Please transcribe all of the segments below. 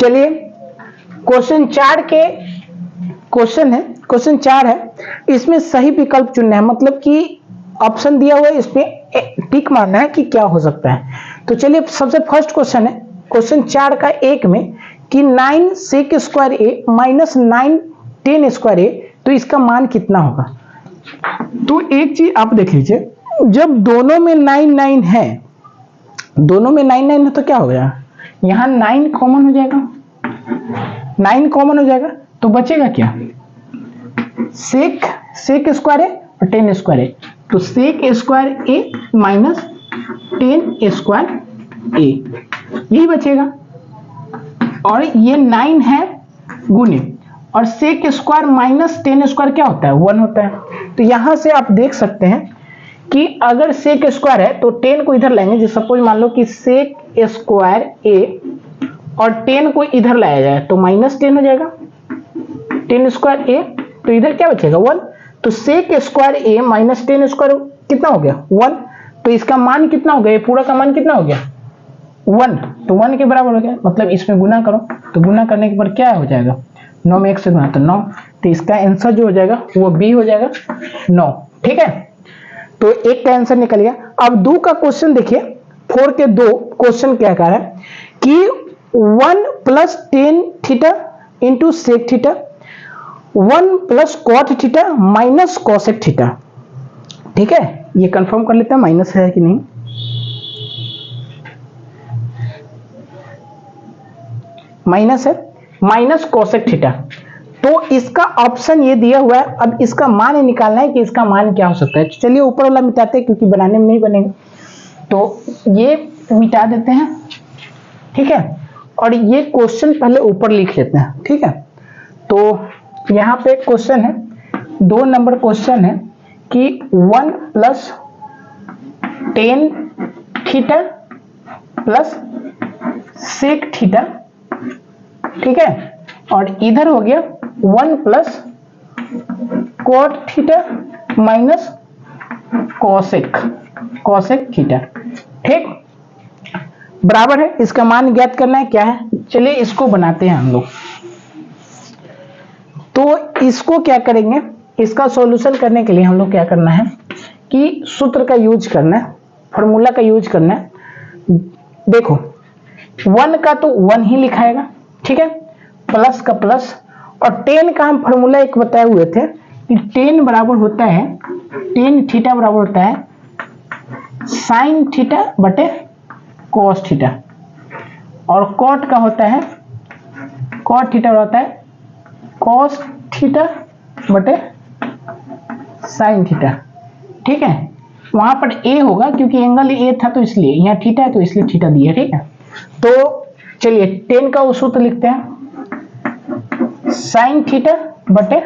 चलिए क्वेश्चन 4 के क्वेश्चन है, क्वेश्चन 4 है, इसमें सही विकल्प चुनना है, मतलब कि ऑप्शन दिया हुआ है, इसमें टिक मारना है कि क्या हो सकता है। तो चलिए सबसे फर्स्ट क्वेश्चन है क्वेश्चन 4 का 1 में कि 9 sec स्क्वायर ए माइनस 9 10 स्क्वायर ए, तो इसका मान कितना होगा। तो एक चीज आप देख लीजिए, जब दोनों में 9 9 है, दोनों में 9 9 है तो क्या हो गया, यहां 9 कॉमन हो जाएगा, 9 कॉमन हो जाएगा, तो बचेगा क्या, सेक स्क्वायर ए और 10 स्क्वायर ए, तो सेक स्क्वायर ए माइनस 10 स्क्वायर ए, यही बचेगा। और ये 9 है गुने, और सेक स्क्वायर माइनस 10 स्क्वायर क्या होता है, 1 होता है। तो यहां से आप देख सकते हैं कि अगर सेक स्क्वायर है तो 10 को इधर लाएंगे, जो सपोज मान लो कि सेक स्क्वायर ए और 10 को इधर लाया जाए तो माइनस 10 हो जाएगा, 10 स्क्वायर ए, तो इधर क्या बचेगा 1, तो सेक स्क्वायर ए माइनस 10 स्क्वायर कितना हो गया 1, तो इसका मान कितना हो गया, ये पूरा का मान कितना हो गया 1, तो 1 के बराबर हो गया, मतलब इसमें गुना करो, तो गुना करने के बाद क्या हो जाएगा, 9 में 1 से गुना तो 9, तो इसका आंसर जो हो जाएगा वो बी हो जाएगा 9। ठीक है, तो एक का आंसर निकल गया। अब 2 का क्वेश्चन देखिए, 4 के 2 क्वेश्चन क्या कह रहा है कि 1 plus ten theta into sec theta, 1 plus cot theta minus cosec theta. ठीक है, ये कंफर्म कर लेते हैं माइनस है कि नहीं। माइनस है, माइनस कॉसेक थीटा, तो इसका ऑप्शन ये दिया हुआ है। अब इसका मान निकालना है कि इसका मान क्या हो सकता है। चलिए ऊपर वाला मिटाते हैं क्योंकि बनाने में नहीं बनेगा, तो ये मिटा देते हैं। ठीक है, और ये क्वेश्चन पहले ऊपर लिख लेते हैं। ठीक है, तो यहाँ पे क्वेश्चन है, 2 नंबर क्वेश्चन है कि 1 plus 10 theta plus sec theta. ठीक है, और इधर हो गया 1 plus cot theta minus cosec theta. ठीक, बराबर है, इसका मान ज्ञात करना है, क्या है, चलिए इसको बनाते हैं हम लोग। तो इसको क्या करेंगे, इसका सॉल्यूशन करने के लिए हम लोग क्या करना है कि सूत्र का यूज करना है, फॉर्मूला का यूज करना है। देखो 1 का तो 1 ही लिखाएगा, ठीक है, प्लस का प्लस, और 10 का हम फॉर्मूला एक बताए हुए थे कि 10 बराबर होता है, 10 थीटा बराबर होता है साइन थीटा बटे कॉस थीटा, और कॉट का होता है, कॉट थीटा होता है कॉस थीटा बटे साइन थीटा। ठीक है, वहां पर ए होगा क्योंकि एंगल ए था तो इसलिए, यहाँ थीटा है तो इसलिए थीटा दिया। ठीक है, तो चलिए 10 का सूत्र लिखते हैं, साइन थीटा बटे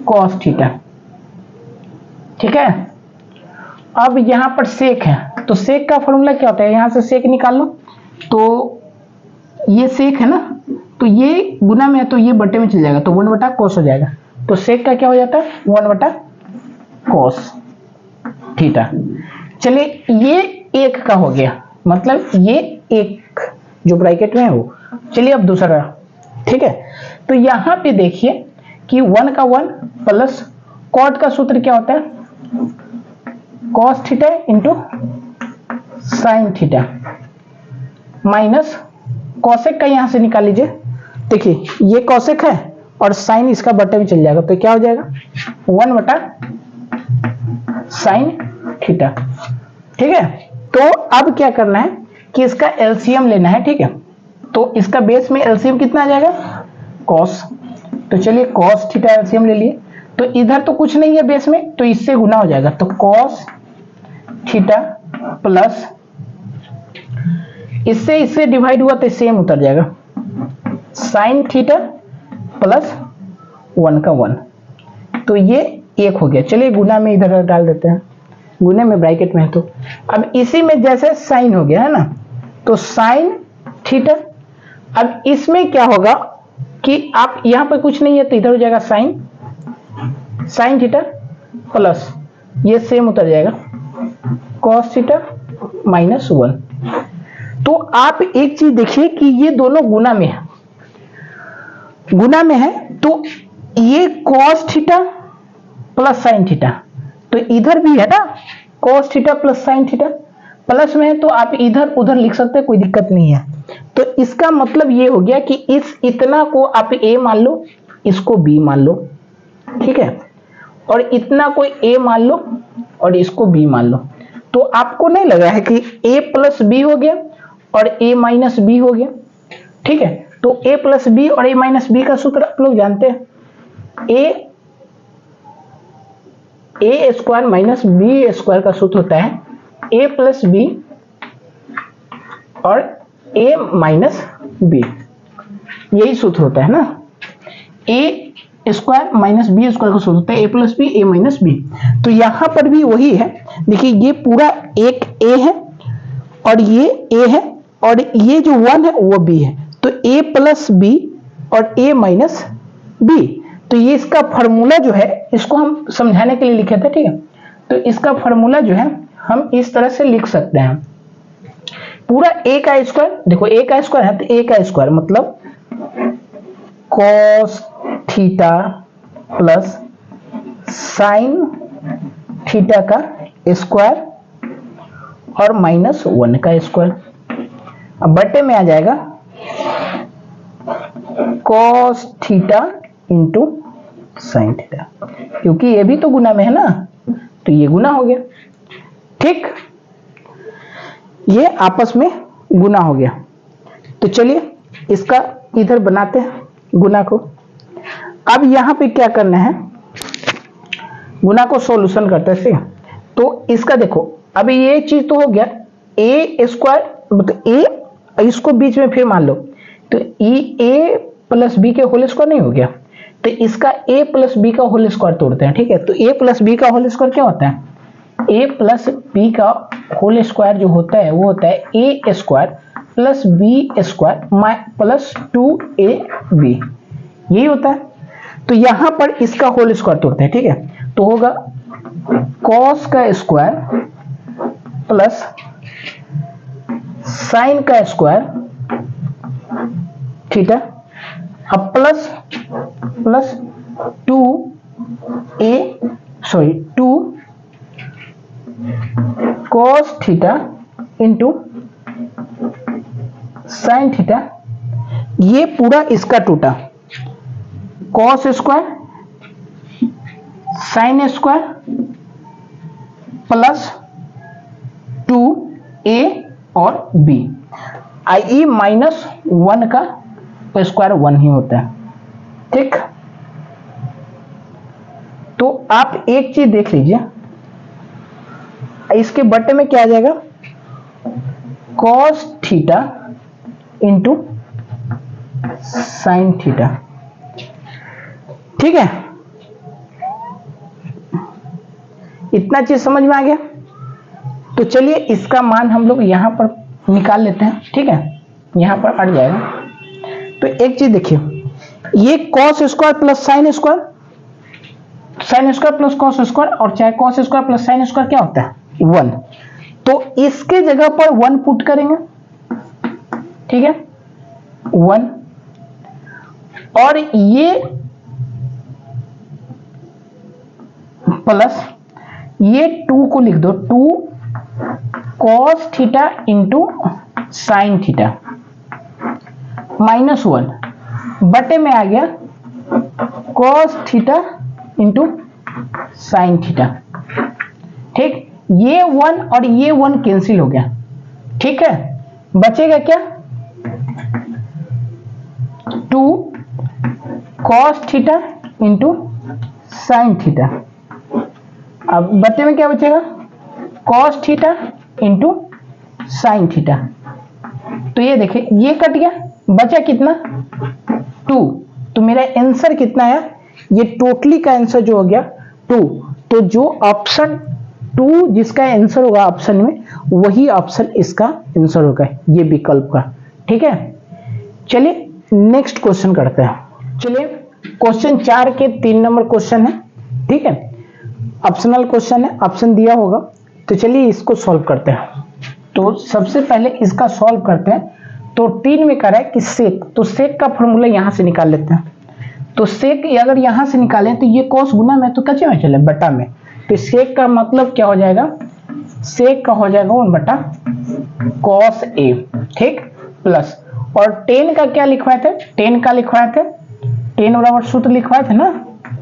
कॉस थीटा। ठीक है, अब यहां पर सेक है, तो सेक का फॉर्मूला क्या होता है, यहां से सेक निकाल लो, तो ये सेक है ना, तो ये गुना में है तो ये बटे में चल जाएगा, तो 1 बटा कॉस हो जाएगा, तो सेक का क्या हो जाता है 1 बटा कॉस थीटा। चलिए ये 1 का हो गया, मतलब ये 1 जो ब्रैकेट में है वो। चलिए अब दूसरा, ठीक है, तो यहां पे देखिए कि 1 का 1 प्लस कॉट का सूत्र क्या होता है cos theta into sine theta minus cosec का यहां से निकाल लीजिए। देखिए ये कॉसेक है और साइन इसका बटे में चल जाएगा, तो क्या हो जाएगा 1 बटा साइन थीटा। ठीक है, तो अब क्या करना है कि इसका एलसीएम लेना है। ठीक है, तो इसका बेस में एलसीएम कितना आ जाएगा कॉस, तो चलिए कॉस थीटा एलसीएम ले लिए, तो इधर तो कुछ नहीं है बेस में, तो इससे गुना हो जाएगा, तो कॉस थीटा प्लस इससे डिवाइड हुआ तो सेम उतर जाएगा साइन थीटा प्लस 1 का 1, तो ये 1 हो गया। चलिए गुना में इधर डाल देते हैं, गुने में ब्रैकेट में है, तो अब इसी में जैसे साइन हो गया है ना, तो साइन थीटा। अब इसमें क्या होगा कि आप यहां पर कुछ नहीं है तो इधर हो जाएगा साइन थीटा प्लस ये सेम उतर जाएगा कॉस थीटा माइनस 1, तो आप एक चीज देखिए कि ये दोनों गुना में है, गुना में है, तो ये cos theta plus sine theta, तो इधर भी है ना cos theta plus sine theta, plus में है तो आप इधर उधर लिख सकते हैं, कोई दिक्कत नहीं है। तो इसका मतलब ये हो गया कि इस इतना को आप a मान लो, इसको b मान लो, ठीक है, और इतना को a मान लो और इसको b मान लो। तो आपको नहीं लगा है कि a प्लस बी हो गया और a माइनस बी हो गया, ठीक है। तो a प्लस बी और a माइनस बी का सूत्र आप लोग जानते हैं, a square minus B square का सूत्र होता है a प्लस बी और a माइनस बी, यही सूत्र होता है ना, a square minus B square का सूत्र होता है a plus B a minus B. तो यहां पर भी वही है, देखिए ये पूरा एक a है और ये a है और ये जो 1 है वो b है, तो a प्लस बी और a माइनस बी। तो ये इसका फॉर्मूला जो है, इसको हम समझाने के लिए लिखे थे, ठीक है। तो इसका फॉर्मूला जो है हम इस तरह से लिख सकते हैं, पूरा a का स्क्वायर, देखो a का स्क्वायर है तो a का स्क्वायर मतलब cos theta plus sine theta का स्क्वायर और माइनस 1 का स्क्वायर। अब बटे में आ जाएगा cos theta into sine theta, क्योंकि ये भी तो गुना में है ना, तो ये गुना हो गया, ठीक, ये आपस में गुना हो गया। तो चलिए इसका इधर बनाते हैं गुना को। अब यहां पे क्या करना है, गुना को सॉल्यूशन करते हैं, ठीक है। तो इसका देखो, अभी ये चीज तो हो गया a स्क्वायर, मतलब a, इसको बीच में फिर मान लो, तो a प्लस बी के होल स्क्वायर नहीं हो गया, तो इसका a प्लस बी का होल स्क्वायर तोड़ते हैं, ठीक है। तो a प्लस बी का होल स्क्वायर क्या होता है, a प्लस बी का होल स्क्वायर जो होता है वो होता है a square plus B square plus 2ab, यही होता है। तो यहां पर इसका होल स्क्वायर तोड़ते हैं, ठीक है। तो होगा cos का स्क्वायर प्लस साइन का स्क्वायर थीटा, अब plus 2 cos theta into sine theta, ये पूरा इसका टूटा, cos square sine square plus 2a और b, i माइनस 1 का स्क्वायर 1 ही होता है, ठीक। तो आप एक चीज देख लीजिए, इसके बटे में क्या आ जाएगा, cos theta into sine theta, ठीक है। इतना चीज समझ में आ गया। तो चलिए इसका मान हम लोग यहां पर निकाल लेते हैं, ठीक है, यहां पर अट जाएगा। तो एक चीज देखिए, ये cos square plus sine square, sine square plus cos square, और चाहे cos square plus sine square क्या होता है 1, तो इसके जगह पर 1 पुट करेंगे, ठीक है, 1, और ये प्लस ये 2 को लिख दो, 2 cos theta into sine theta minus 1 बटे में आ गया cos theta into sine theta, ठीक। ये 1 और ये 1 कैंसिल हो गया, ठीक है, बचेगा क्या 2 cos theta into sine theta, अब बटे में क्या बचेगा cos theta into sine theta. तो ये देखिए ये कट गया, बचा कितना 2, तो मेरा आंसर कितना है, ये टोटली का आंसर जो हो गया 2। तो जो ऑप्शन 2 जिसका आंसर होगा ऑप्शन में, वही ऑप्शन इसका आंसर होगा, ये विकल्प का, ठीक है। चलिए नेक्स्ट क्वेश्चन करते हैं। चलिए क्वेश्चन 4 के 3 नंबर क्वेश्चन है, ठीक है, ऑप्शनल क्वेश्चन है, ऑप्शन दिया होगा। तो चलिए इसको सॉल्व करते हैं। तो सबसे पहले इसका सॉल्व करते हैं। तो 3 में कह रहा है कि सेक, तो सेक का फॉर्मूला यहां से निकाल लेते हैं। तो सेक अगर यहां से निकालें तो ये कॉस गुना में तो कच्चे में चले बटा में, तो सेक का मतलब क्या हो जाएगा, सेक का हो जाएगा 1 बटा कॉस ए, ठीक, प्लस, और टेन का क्या लिखवाए थे, टेन का लिखवाए थे, टेन बराबर सूत्र लिखवाए थे ना,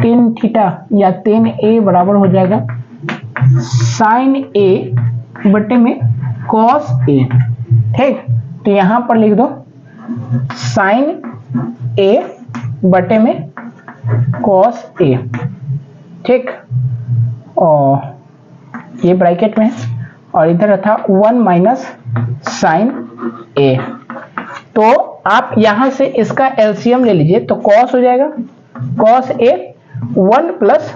टेन थीटा या टेन ए बराबर हो जाएगा साइन ए बटे में कॉस ए, ठीक। तो यहां पर लिख दो साइन ए बटे में कॉस ए, ठीक, और ये ब्रैकेट में है और इधर था 1 माइनस साइन ए। तो आप यहां से इसका एलसीएम ले लीजिए, तो कॉस हो जाएगा कॉस ए 1 प्लस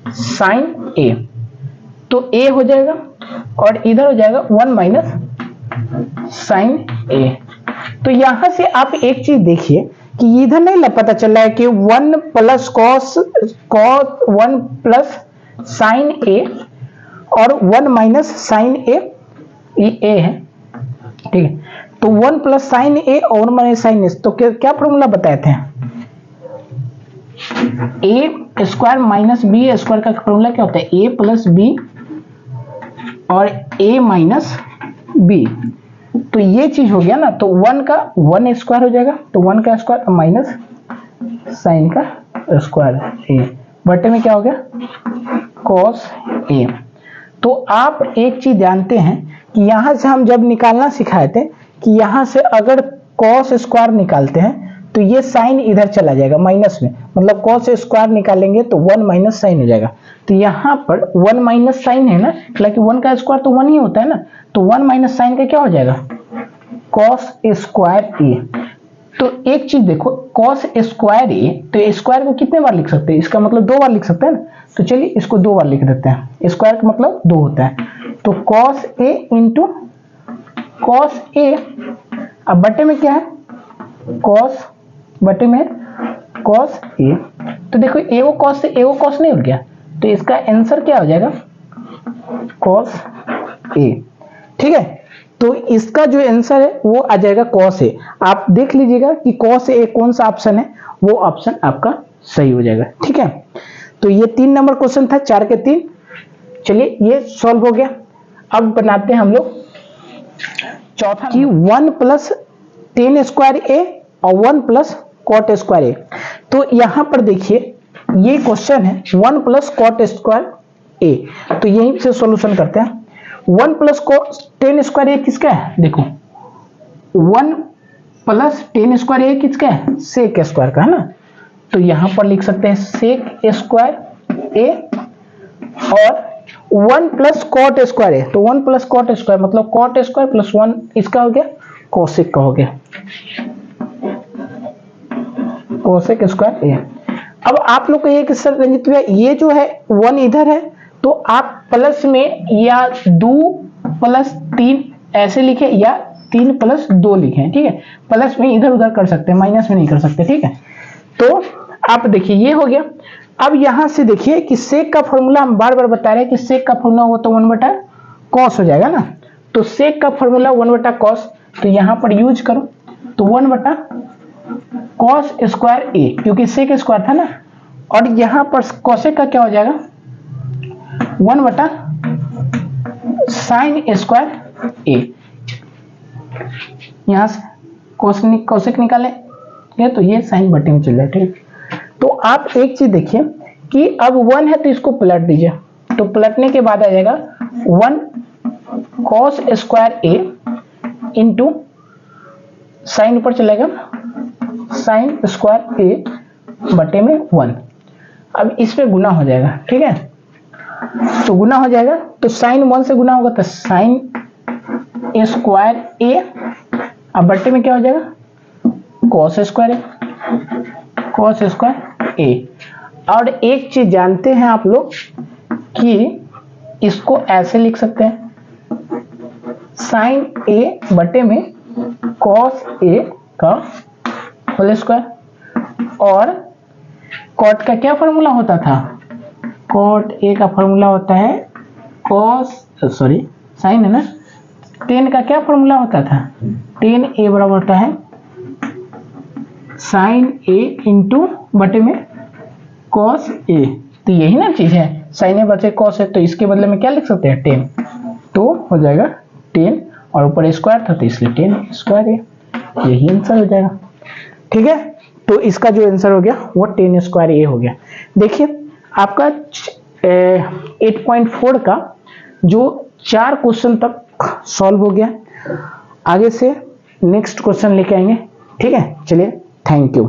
साइन ए, तो ए हो जाएगा और इधर हो जाएगा 1 माइनस साइन ए। तो यहां से आप एक चीज देखिए कि इधर नहीं पता चल रहा है कि 1 प्लस कॉस 1 प्लस साइन ए और 1 माइनस साइन ए, ये ए है, ठीक है। तो 1 प्लस साइन ए और 1 माइनस साइन ए, तो क्या फॉर्मूला बताए थे, ए स्क्वायर माइनस बी स्क्वायर का फॉर्मूला क्या होता है, ए प्लस बी और ए माइनस बी। तो ये चीज हो गया ना, तो 1 का 1 स्क्वायर हो जाएगा, तो 1 का स्क्वायर माइनस साइन का स्क्वायर ए बटे में क्या हो गया कॉस ए। तो आप एक चीज जानते हैं कि यहां से हम जब निकालना सिखाए थे कि यहां से अगर कॉस स्क्वायर निकालते हैं तो ये साइन इधर चला जाएगा माइनस में, मतलब कॉस स्क्वायर निकालेंगे तो 1 माइनस साइन हो जाएगा। तो यहाँ पर 1 माइनस साइन है ना, क्योंकि 1 का स्क्वायर तो 1 ही होता है ना, तो 1 माइनस साइन का क्या हो जाएगा कॉस स्क्वायर ए। तो एक चीज देखो, कॉस स्क्वायर ए, तो स्क्वायर को कितने बार लिख सकते हैं, इसका मतलब 2 बार लिख सकते हैं ना, तो चलिए इसको 2 बार लिख देते हैं, स्क्वायर का मतलब 2 होता है, तो cos A into cos A, अब बटे में क्या है कॉस, बटे में कॉस ए। तो देखो ए वो कॉस से ए वो कॉस नहीं हो गया, तो इसका आंसर क्या हो जाएगा कॉस ए, ठीक है। तो इसका जो आंसर है वो आ जाएगा कॉस ए। आप देख लीजिएगा कि कॉस ए कौन सा ऑप्शन है, वो ऑप्शन आपका सही हो जाएगा, ठीक है। तो ये 3 नंबर क्वेश्चन था, 4 के 3। चलिए ये सॉल्व हो गया। अब बनाते हैं हम लोग चौथा कि 1 प्लस टेन स्क्वायर ए और 1 प्लस कॉट स्क्वायर ए। तो यहां पर देखिए ये क्वेश्चन है 1 प्लस कॉट स्क्वायर ए, तो यहीं से सॉल्यूशन करते हैं। 1 प्लस टेन स्क्वायर ए किसका है, देखो 1 प्लस टेन स्क्वायर ए किसका है सेक स्क्वायर का है ना, तो यहां पर लिख सकते हैं सेक स्क्वायर ए, और 1 प्लस कॉट स्क्वायर ए, तो 1 प्लस कॉट स्क्वायर मतलब कॉट स्क्वायर प्लस 1 इसका हो गया कोसेक का हो गया कोसेक स्क्वायर ए। अब आप लोग को एक रंजित हुआ, ये जो है 1 इधर है, तो आप प्लस में या 2 प्लस 3 ऐसे लिखे या 3 प्लस 2 लिखे, ठीक है। प्लस में इधर उधर कर सकते हैं, माइनस में नहीं कर सकते, ठीक है। तो आप देखिए ये हो गया। अब यहां से देखिए कि सेक का फॉर्मूला हम बार बार बता रहे हैं कि सेक का फॉर्मूला हो तो 1 बटा कॉस हो जाएगा ना, तो सेक का फॉर्मूला 1 बटा कॉस, तो यहां पर यूज करो, तो 1 बटा कॉस स्क्वायर ए, क्योंकि सेक स्क्वायर था ना, और यहां पर कॉसेक का क्या हो जाएगा 1 बटा साइन स्क्वायर ए। यहां से कोसेक निकाले ये, तो ये साइन बटे में चल जाए, ठीक। तो आप एक चीज देखिए कि अब 1 है तो इसको पलट दीजिए, तो पलटने के बाद आ जाएगा 1 कॉस स्क्वायर ए इंटू साइन ऊपर चलेगा साइन स्क्वायर ए बटे में 1। अब इस पे गुना हो जाएगा, ठीक है, तो गुना हो जाएगा, तो साइन 1 से गुना होगा तो साइन स्क्वायर ए, अब बटे में क्या हो जाएगा कॉस स्क्वायर ए, कॉस स्क्वायर ए। और एक चीज जानते हैं आप लोग कि इसको ऐसे लिख सकते हैं साइन ए बटे में कॉस ए का होल स्क्वायर, और कॉट का क्या फॉर्मूला होता था, कॉट ए का फॉर्मूला होता है कॉस, सॉरी साइन है ना, टेन का क्या फॉर्मूला होता था, टेन ए बराबर होता है साइन ए इंटू बटे में कॉस ए। तो यही ना चीज है, साइन ए बचे कॉस है, तो इसके बदले में क्या लिख सकते हैं 10, तो हो जाएगा 10 और ऊपर स्क्वायर था तो इसलिए 10 स्क्वायर ए, यही आंसर हो जाएगा। ठीक है, तो इसका जो आंसर हो गया वो 10 स्क्वायर ए हो गया। देखिए आपका 8.4 का जो 4 क्वेश्चन तक सॉल्व हो गया। आगे से नेक्स्ट क्वेश्चन लेके आएंगे। ठीक है, चलिए, थैंक यू।